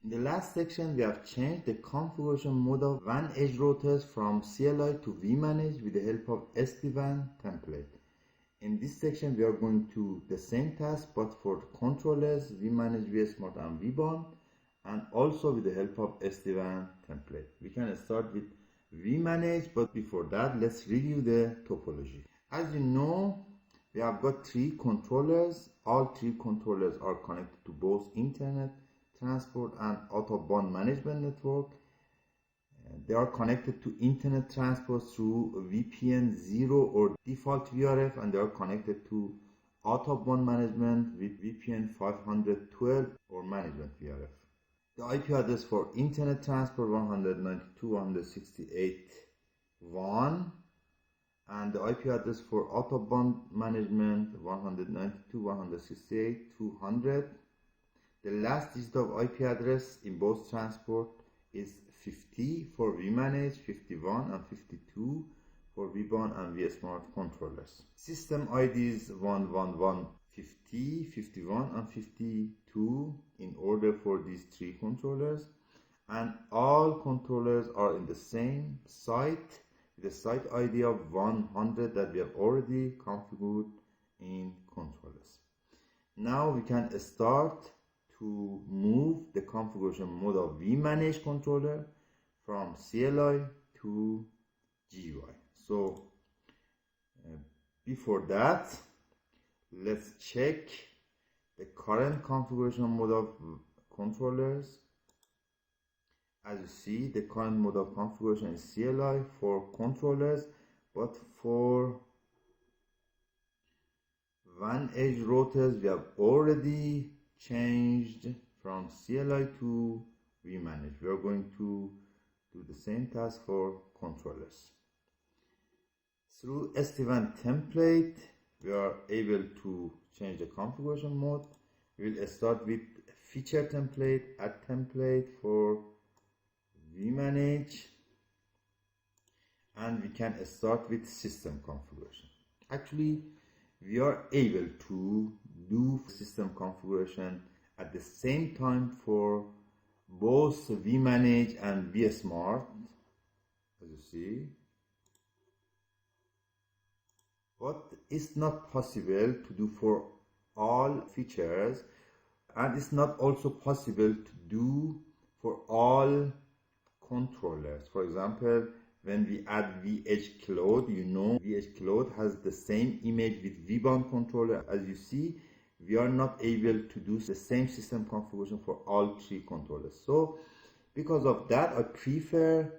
In the last section, we have changed the configuration mode of WAN Edge Routers from CLI to vManage with the help of SD-WAN template. In this section, we are going to the same task but for controllers, vManage, VSmart and VBond, and also with the help of SD-WAN template. We can start with vManage, but before that, let's review the topology. As you know, we have got three controllers. All three controllers are connected to both Internet Transport and Out-of-Band Management Network. They are connected to Internet Transport through VPN 0 or default VRF, and they are connected to Out-of-Band Management with VPN 512 or Management VRF. The IP address for Internet Transport 192.168 WAN, and the IP address for Out-of-Band Management 192.168.200. The last digit of IP address in both transport is 50 for vManage, 51 and 52 for VBond and VSmart controllers. System IDs 111, 50, 51 and 52 in order for these three controllers, and all controllers are in the same site with a site ID of 100 that we have already configured in controllers. Now we can start to move the configuration mode of vManage controller from CLI to GUI. So before that, let's check the current configuration mode of controllers. As you see, the current mode of configuration is CLI for controllers, but for WAN Edge Routers, we have already changed from CLI to vManage. We are going to do the same task for controllers. Through SD-WAN template, we are able to change the configuration mode. We will start with feature template, add template for vManage, and we can start with system configuration. Actually, we are able to do system configuration at the same time for both vManage and VSmart, as you see, but it's not possible to do for all features, and it's not also possible to do for all controllers. For example, when we add VH Cloud, you know VH Cloud has the same image with VBond controller. As you see, we are not able to do the same system configuration for all three controllers. So because of that, I prefer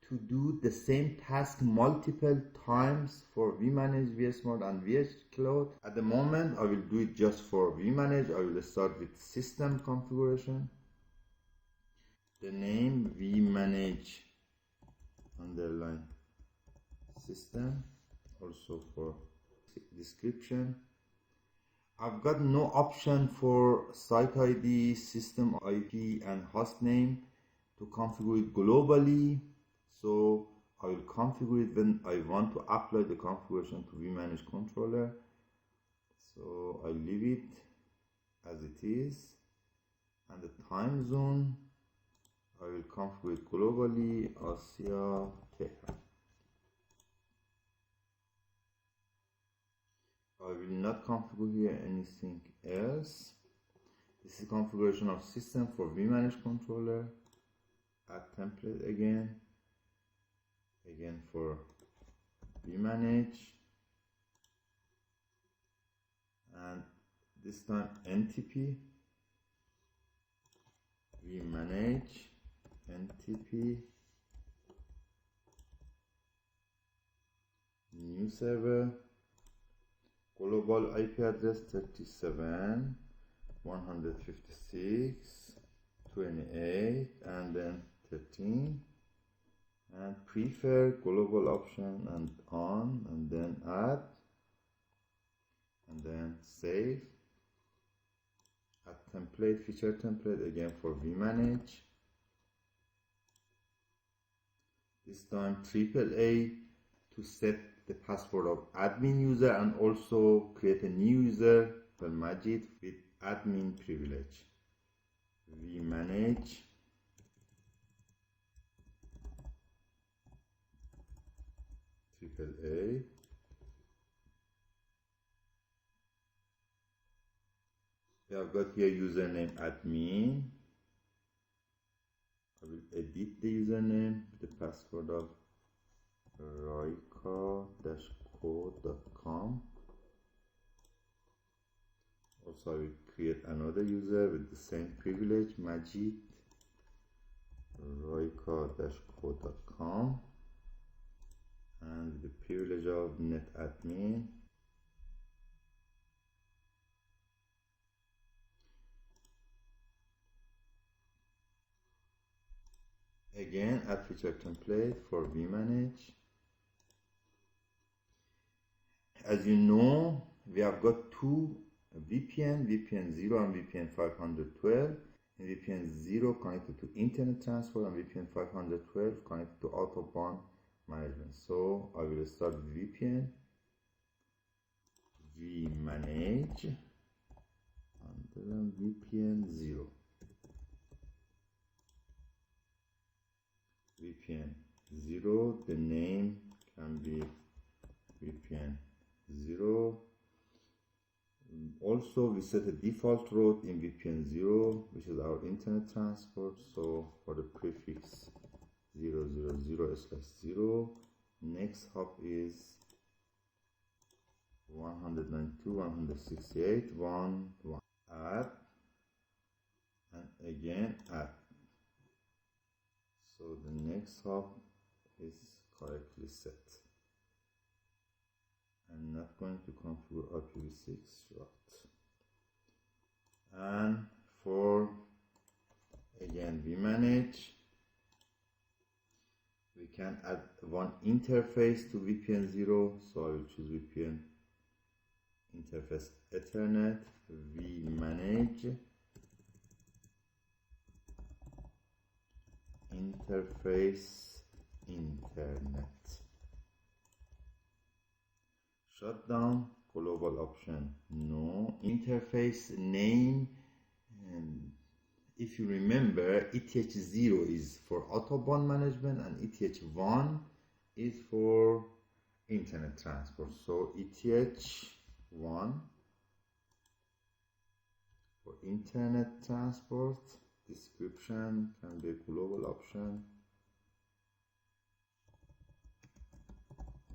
to do the same task multiple times for vManage, VSmart and VH Cloud. At the moment, I will do it just for vManage. I will start with system configuration. The name vManage underline system, also for description. I've got no option for site ID, system IP and host name to configure it globally, so I will configure it when I want to apply the configuration to vManage controller. So I leave it as it is, and the time zone I will configure it globally, Asia, Tehran. I will not configure here anything else. This is configuration of system for vManage controller. Add template again for vManage, and this time NTP vManage NTP new server, global IP address 37.156.28 and then 13, and prefer global option and on, and then add, and then save. Add template, feature template again for vManage. This time AAA to set the password of admin user and also create a new user, Majid, with admin privilege. vManage AAA. We have got here username admin. I will edit the username with the password of roika-code.com. Also, I will create another user with the same privilege, Majid, roika-code.com, and with the privilege of netadmin. Again, add feature template for vManage. As you know, we have got two VPN 0 and VPN 512. And VPN 0 connected to internet transfer and VPN 512 connected to out-of-band management. So I will start VPN, vManage, and then VPN 0. VPN 0, the name can be VPN 0. Also, we set a default route in VPN 0, which is our internet transport. So for the prefix 000/0, next hop is 192.168.1.1. Add, and again add. So the next hop is correctly set. I'm not going to configure IPv6 route. And for again vManage, we can add one interface to VPN 0. So I will choose VPN interface Ethernet, vManage interface internet. Shutdown, global option, no. Interface name, and if you remember, ETH0 is for out-of-band management and ETH1 is for internet transport. So ETH1 for internet transport. Description can be a global option.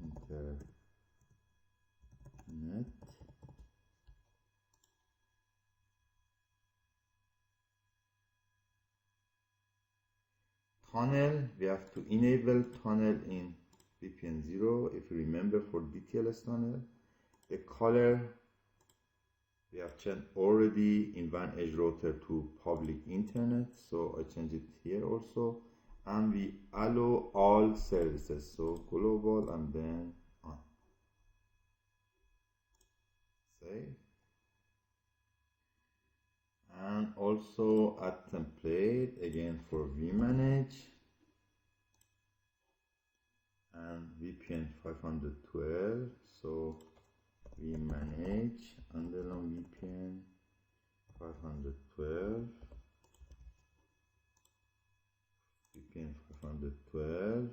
Internet. Tunnel, we have to enable tunnel in VPN 0. If you remember, for DTLS tunnel, the color we have changed already in WAN Edge Router to public internet, so I change it here also, and we allow all services, so global and then on. Save. And also add template again for vManage and VPN 512. So vManage underline VPN 512, VPN 512,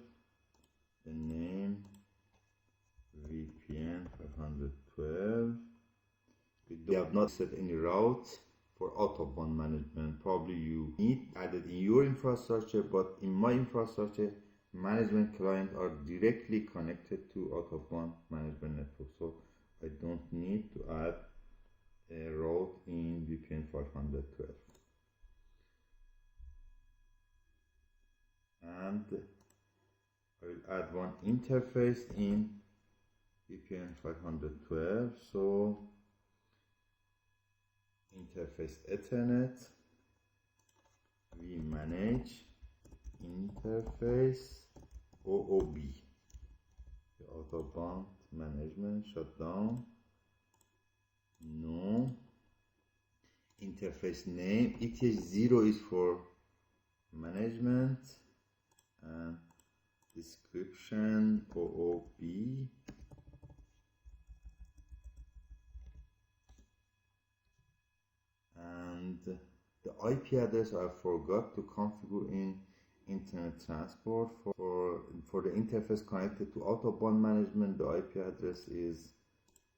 the name VPN 512. We have not set any routes for out-of-band management. Probably you need added in your infrastructure, but in my infrastructure, management clients are directly connected to out-of-band management network. So I don't need to add a route in VPN 512. And I will add one interface in VPN 512. So interface Ethernet, vManage interface OOB, the out-of-band management. Shutdown, no. Interface name ETH0 is for management, and description OOB. And The IP address I forgot to configure in Internet Transport. For the interface connected to out-of-band management, the IP address is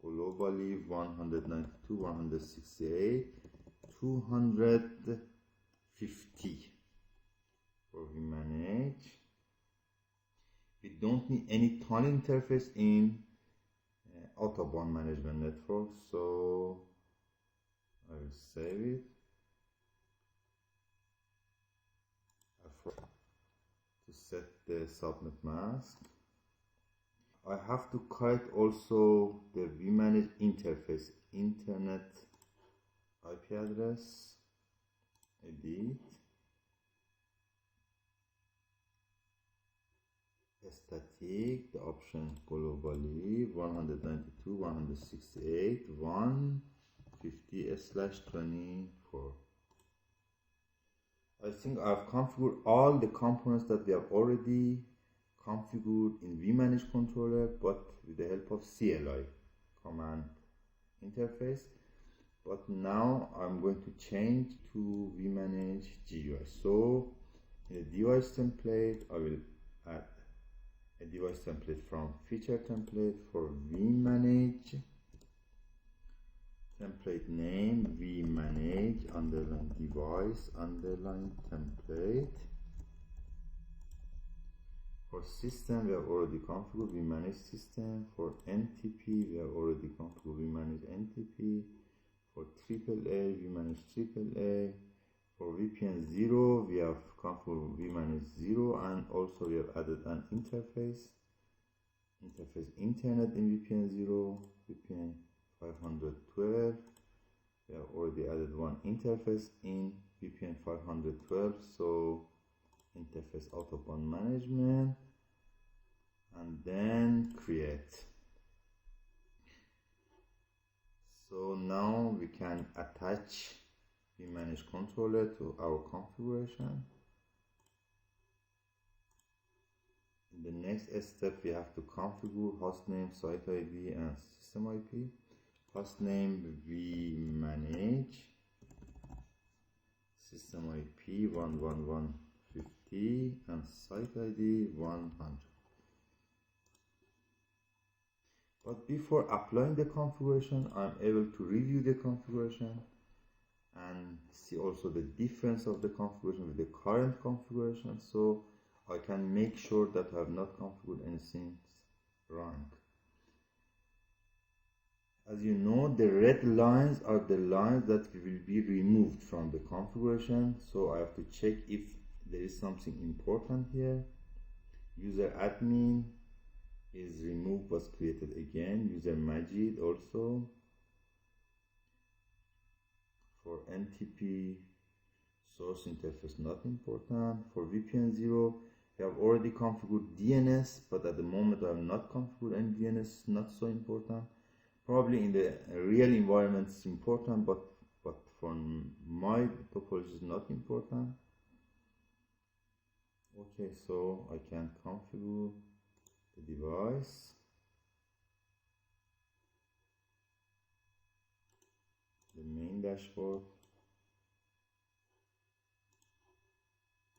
globally 192.168.250 for vManage. We don't need any tunnel interface in out-of-band management network, so I will save it. To set the subnet mask, I have to correct also the vManage interface internet IP address. Edit, static, the option globally 192.168.150/24. I think I've configured all the components that we have already configured in vManage controller, but with the help of CLI command interface. But now I'm going to change to vManage GUI. So in the device template, I will add a device template from feature template for vManage. Template name vManage _ device _ template. For system, we have already configured vManage system. For NTP, we have already configured vManage NTP. For AAA, vManage AAA. For VPN 0, we have configured vManage 0, and also we have added an interface internet in VPN 0, VPN 512. We have already added one interface in VPN 512, so interface out-of-band management, and then create. So now we can attach vManage controller to our configuration. In the next step, we have to configure hostname, site ID, and system IP. Hostname vManage, system IP 111.50, and site ID 100. But before applying the configuration, I'm able to review the configuration and see also the difference of the configuration with the current configuration, so I can make sure that I have not configured anything wrong. As you know, the red lines are the lines that will be removed from the configuration, so I have to check if there is something important here. User admin is removed, was created again. User Majid also. For NTP, source interface not important. For VPN 0, we have already configured DNS, but at the moment I have not configured any DNS, not so important. Probably in the real environment it's important, but for my topology is not important. Okay, so I can configure the device. The main dashboard.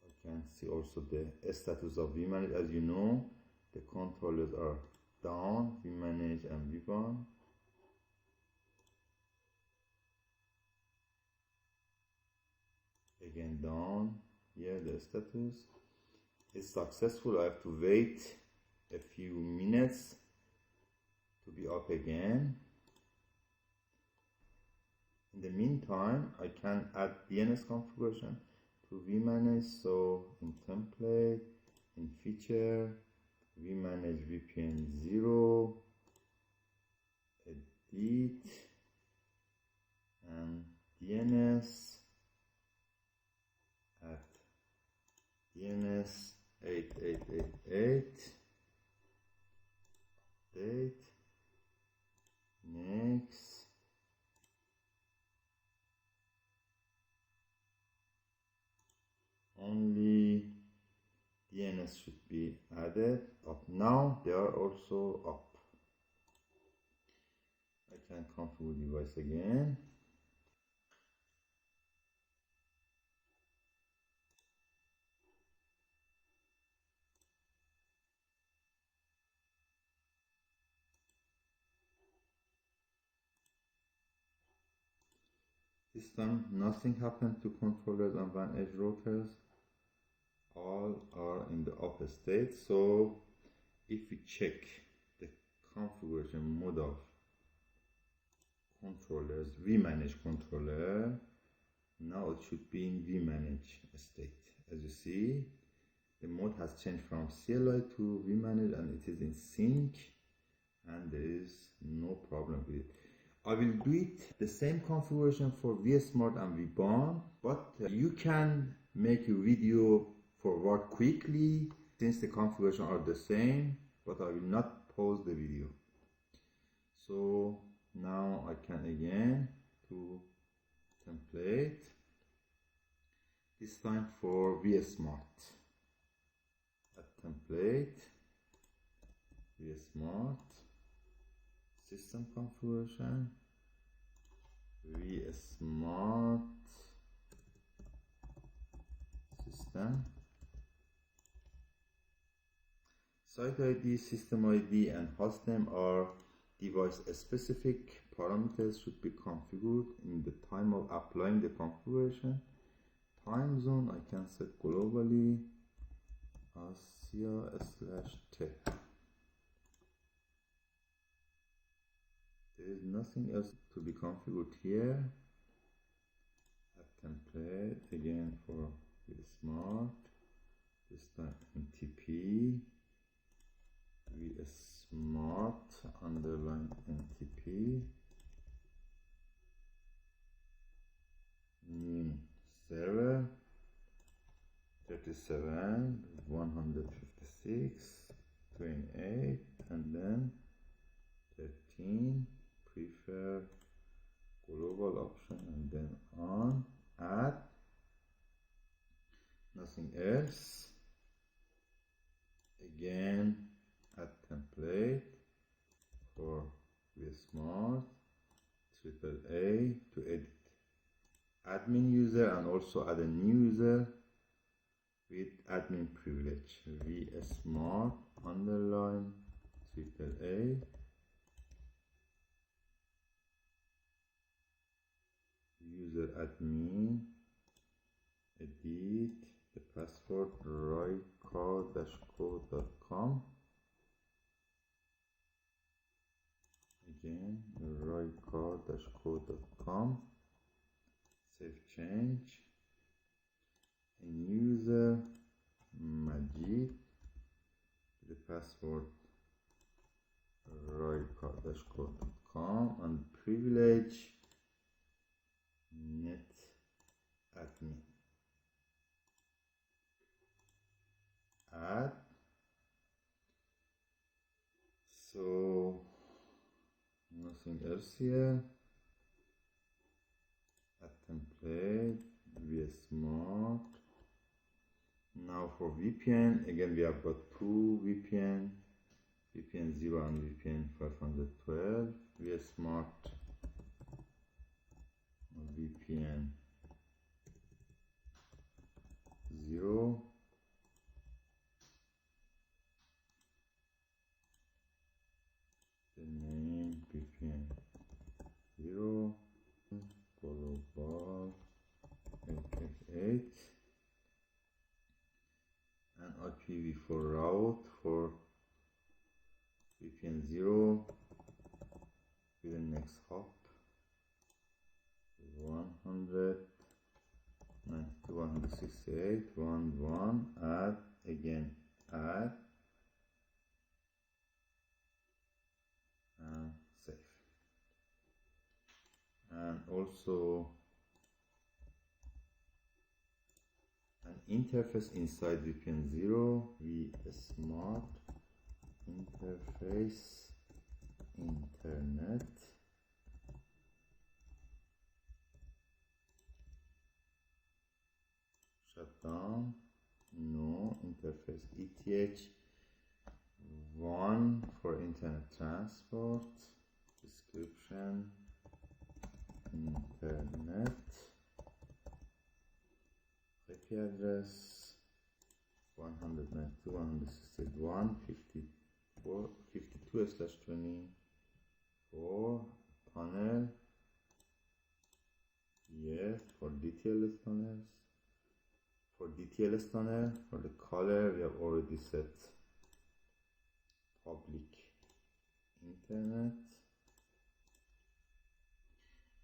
I can see also the status of vManage. As you know, the controllers are down, vManage and VBond. Again down. Here the status is successful. I have to wait a few minutes to be up again. In the meantime, I can add DNS configuration to vManage. So in template, in feature, vManage VPN 0, edit, and DNS, add DNS 8888, update, next. Only DNS should be added up. Now they are also up. I can configure device again. This time nothing happened to controllers and WAN Edge routers. All are in the off state. So if we check the configuration mode of controllers, vManage controller, now it should be in vManage state. As you see, the mode has changed from CLI to vManage and it is in sync, and there is no problem with it. I will do it the same configuration for VSmart and VBond, but you can make a video for work quickly since the configuration are the same, but I will not pause the video. So now I can again to template, this time for VSmart. At template, VSmart, system configuration, VSmart system, site ID, system ID, and hostname are device specific parameters should be configured in the time of applying the configuration. Time zone I can set globally Asia/TEP. There is nothing else to be configured here. At template again for VSmart, this time NTP, VSmart underline NTP, new server 37 156 28 and then 13, prefer global option and then on, add, nothing else. Again add template for VSmart AAA to edit admin user and also add a new user with admin privilege, VSmart underline AAA, user admin, edit the password roycar-code.com, again roycar-code.com, save change, a user Majid, the password roycar-code.com and privilege net admin, add. So nothing else here. Add template, VSmart. Now for VPN, again we have got two VPN, VPN 0 and VPN 512, VSmart VPN 0, the name VPN 0, global 888, and IPv4 route for VPN 0 with the next hop 192.168.1.1, add, again add, and save. And also an interface inside VPN 0, VSmart interface internet, shutdown, no, interface ETH1 for internet transport, description, internet, IP address 192.168.1.52/24, tunnel Yes, for DTLS tunnels. For DTLS tunnel, for the color, we have already set public internet.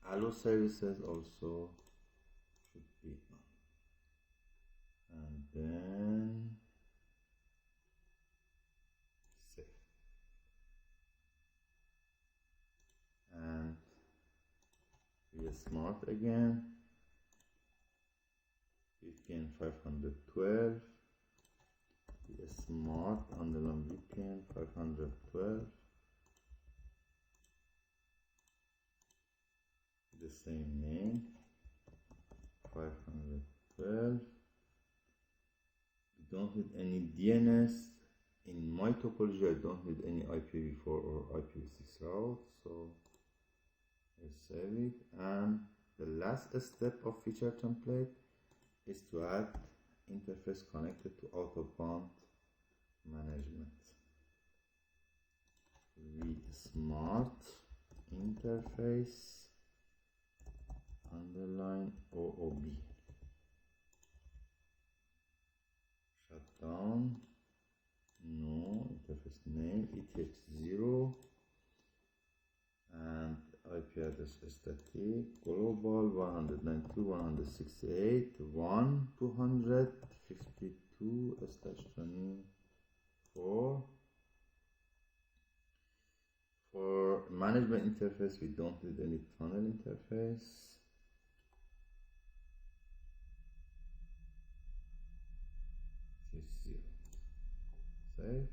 Allo services also should be on. And then save. And VSmart again. VPN 512. VSmart underline VPN 512. The same name 512. We don't need any DNS. In my topology, I don't need any IPv4 or IPv6 route, so I save it. And the last step of feature template is to add interface connected to out-of-band management. VSmart interface underline OOB. Shut down. No, interface name ETH0 and IP address static global 192.168.1.252/24. For management interface, we don't need any tunnel interface. Save.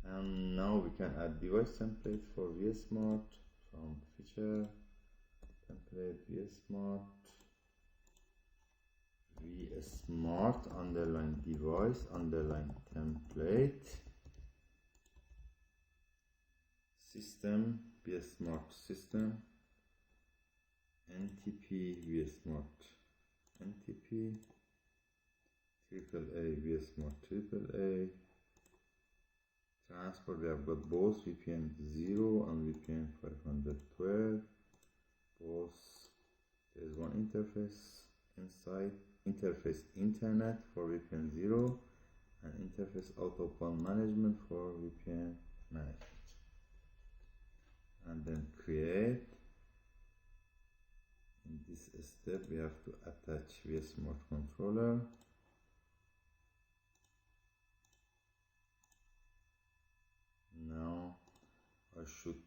And now we can add device template for VSmart from feature template VSmart underline device underline template system VSmart system NTP VSmart NTP AAA VSmart AAA transport. We have got both VPN 0 and VPN 512. Both there's one interface inside interface internet for VPN 0 and interface out-of-band management for VPN management. And then create. In this step, we have to attach VSmart controller. Now I should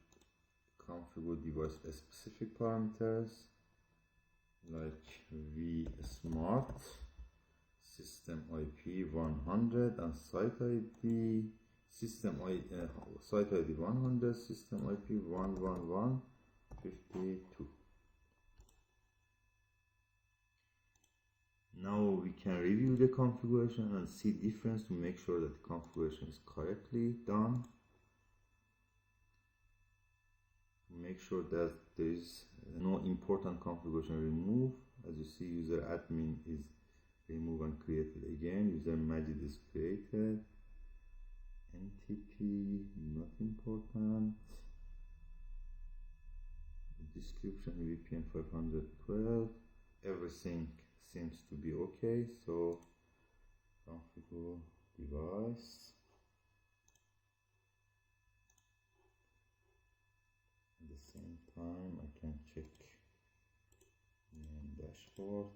configure device specific parameters like VSmart system IP 100 and site ID site ID 100 system IP 111.52. Now we can review the configuration and see difference to make sure that the configuration is correctly done. Make sure that there is no important configuration removed. As you see, user admin is removed and created again. User Majid is created. NTP not important. Description VPN 512. Everything seems to be okay. So configure device. At the same time, I can check main dashboard.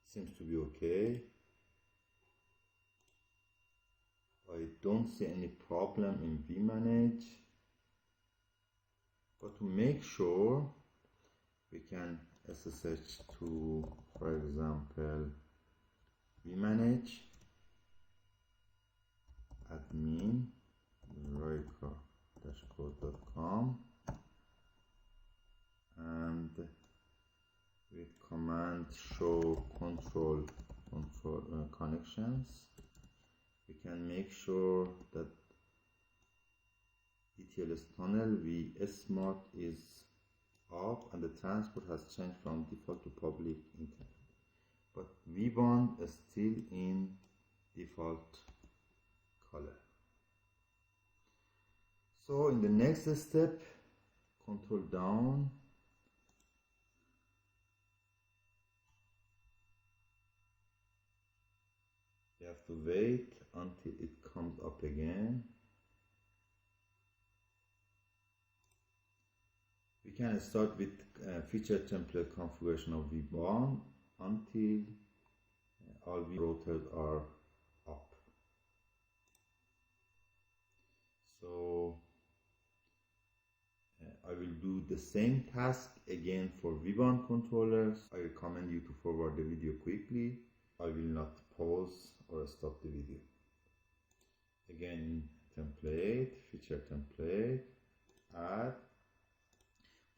Seems to be okay. I don't see any problem in vManage, but to make sure, we can SSH to, for example, vManage admin roika-code.com and with command show control connections, we can make sure that DTLS tunnel VSmart is off and the transport has changed from default to public internet, but VBond is still in default color. So in the next step, control down, you have to wait until it comes up again. We can start with feature template configuration of VBond until all routers are up. So I will do the same task again for VBond controllers. I recommend you to forward the video quickly. I will not pause or stop the video. Again, template, feature template, add.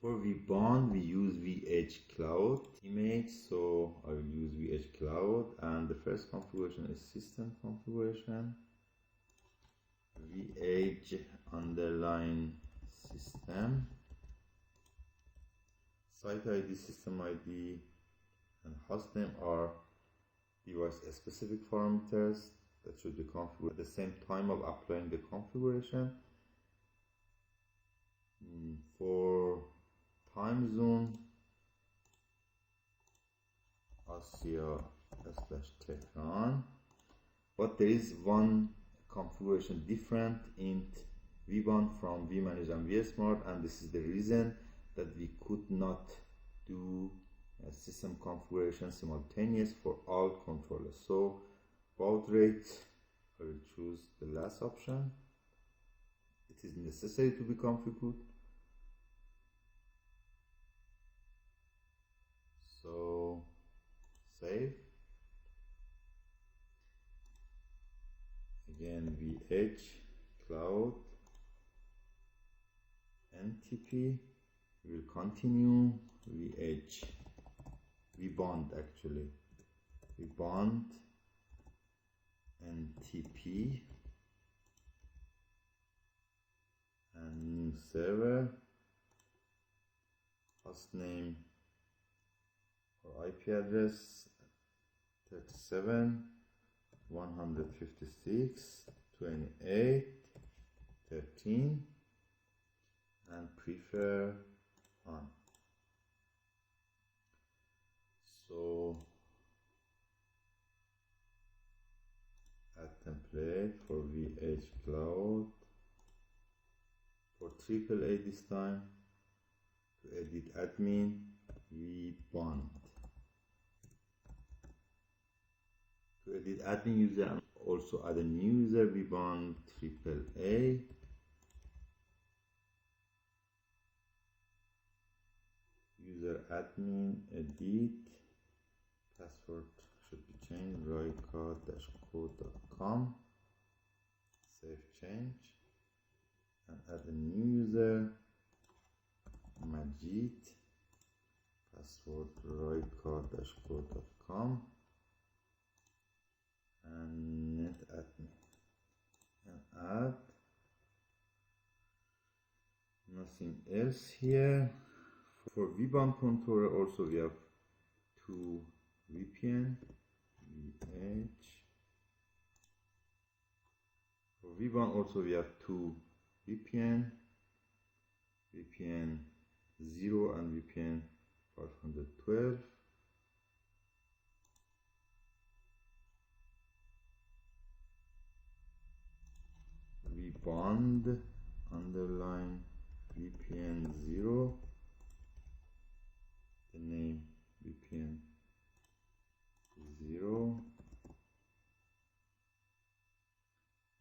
For VBond, we use vEdge Cloud image, so I will use vEdge Cloud, and the first configuration is system configuration. vEdge underline system, site ID, system ID, and hostname are device specific parameters that should be configured at the same time of applying the configuration. For time zone, Asia/Tehran, but there is one configuration different in VBond from vManage and VSmart, and this is the reason that we could not do a system configuration simultaneous for all controllers. So baud rate, I will choose the last option. It is necessary to be configured. So save. Again, vEdge Cloud NTP. We will continue vEdge VBond actually. VBond NTP and new server, hostname or IP address 37.156.28.13 and prefer on. So add template for vEdge Cloud for AAA this time. To edit admin VBond. To edit admin user, also add a new user VBond AAA. User admin edit, password should be changed, royka-code.com. Save change and add a new user, Majid, password royka-code.com and net admin, and add. Nothing else here. For VBond controller also we have two VPN, vEdge. For VBond also we have two VPN, VPN 0 and VPN 512. VBond underline VPN 0, the name VPN 0,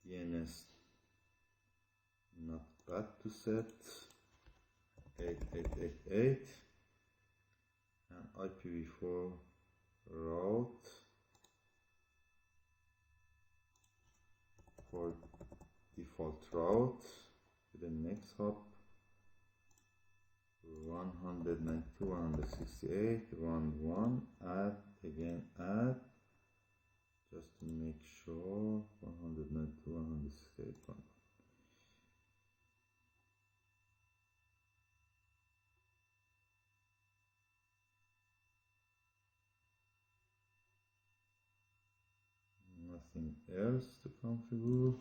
DNS not bad to set 8888, and IPv4 route for default route with the next hop 192.168.1.1. Add again, add just to make sure 192.168.1. Nothing else to configure.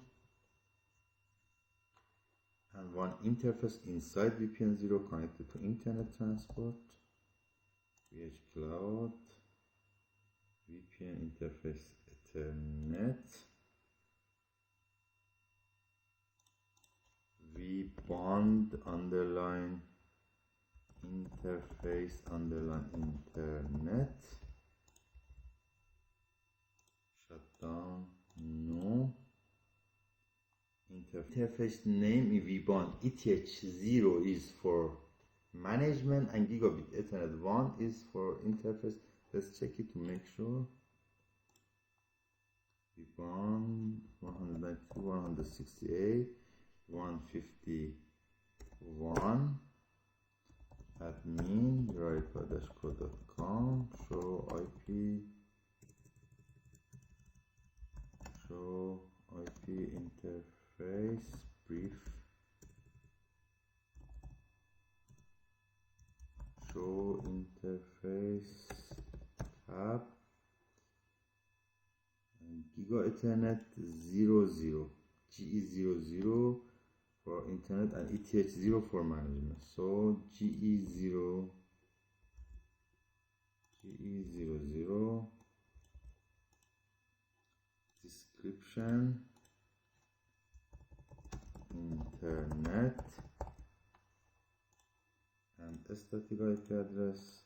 and one interface inside VPN 0 connected to internet transport, VH Cloud, VPN interface Ethernet, VBond underline interface underline internet, shutdown, no. Interface name in VBond ETH0 is for management and gigabit Ethernet 1 is for interface. Let's check it to make sure. VBond 192, 168, 151, admin, veripa-co.com, show IP interface, brief, show interface tab, and Giga Ethernet 00, GE00 for internet and ETH0 for management. So GE00 description internet and static IP address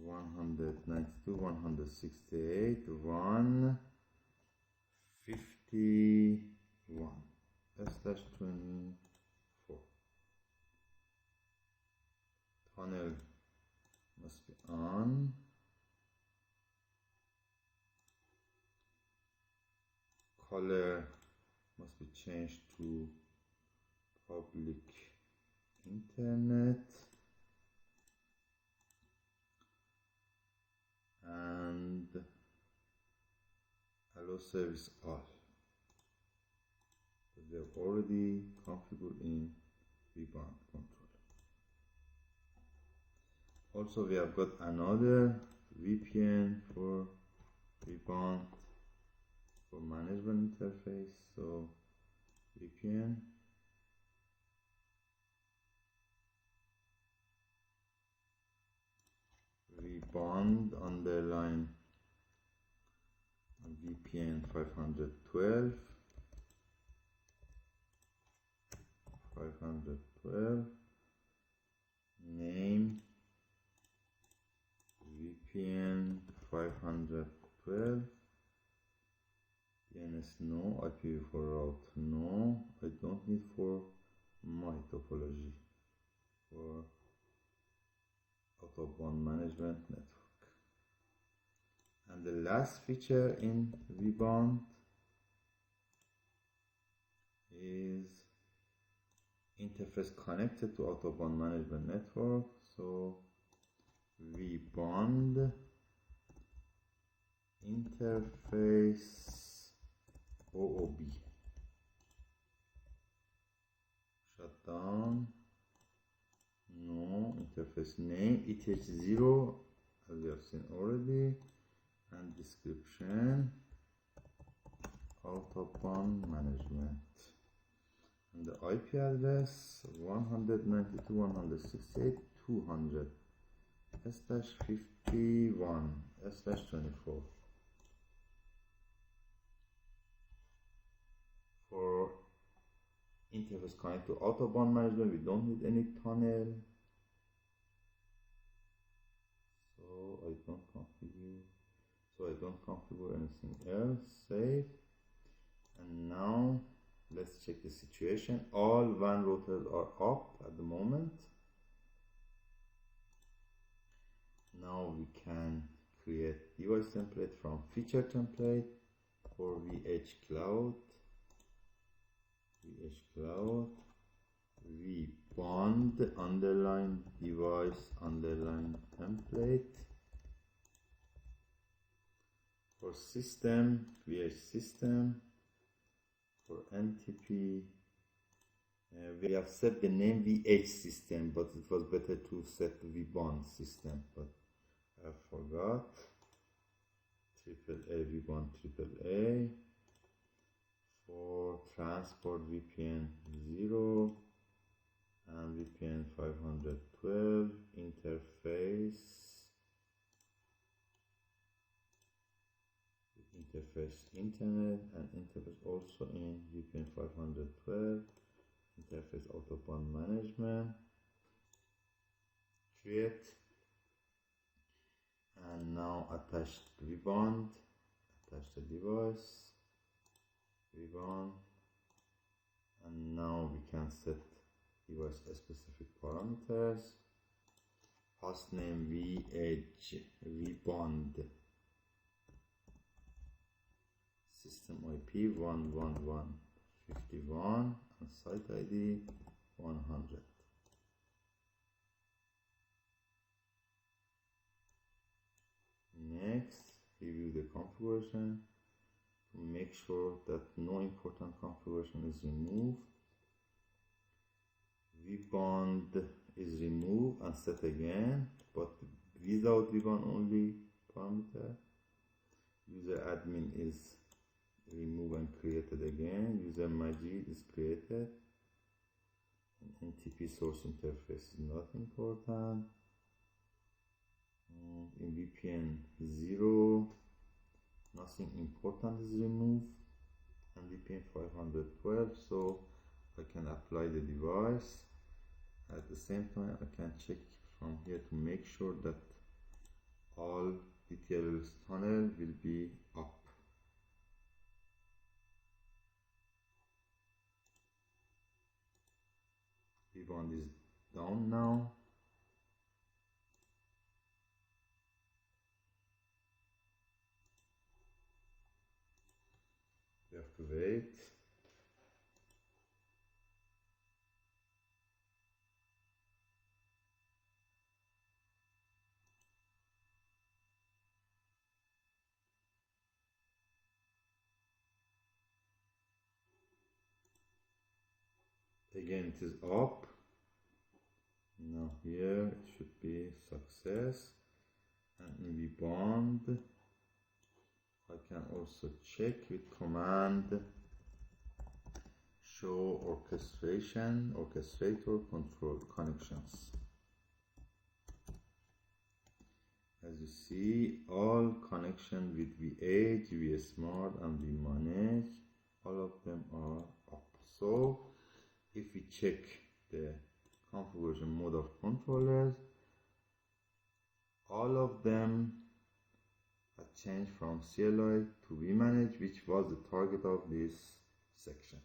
192.168.151/24. Tunnel must be on. Color must be changed to public internet, and allow service all. But they're already configured in VBond control. Also, we have got another VPN for VBond for management interface. So VPN VBond underline VPN 512 name VPN 512 DNS no, IPv4 route no, I don't need for my topology for out of WAN management network. And the last feature in VBond is interface connected to out of WAN management network. So VBond interface OOB shutdown, no, interface name ETH0 as we have seen already, and description out of WAN management, and the IP address 192.168.200/51/24. For interface connect to out of WAN management, we don't need any tunnel, so I don't configure anything else. Save. And now let's check the situation. All WAN routers are up at the moment. Now we can create device template from feature template for VH Cloud, VBond underline device underline template. For system, VH system. For NTP, we have set the name VH system, but it was better to set VBond system, but I forgot. AAA VBond AAA. for transport VPN 0 and VPN 512 interface internet and interface also in VPN 512 interface out-of-band management. Create, and now attach VBond, attach the device, VBond, and now we can set device specific parameters. Hostname vEdge VBond, system IP 111.51 and site ID 100. Next, review the configuration to make sure that no important configuration is removed. VBond is removed and set again, but without VBond only parameter. User admin is removed and created again. User Majid is created. NTP source interface is not important. In VPN 0, nothing important is removed, and VPN 512, so I can apply the device. At the same time, I can check from here to make sure that all DTLS tunnel will be up. VBond is down now. We have to wait. Again, it is up. Now here it should be success. And in VBond, I can also check with command show orchestrator control connections. As you see, all connection with vEdge, VSmart and vManage, all of them are up. So if we check the configuration mode of controllers, all of them have changed from CLI to vManage, which was the target of this section.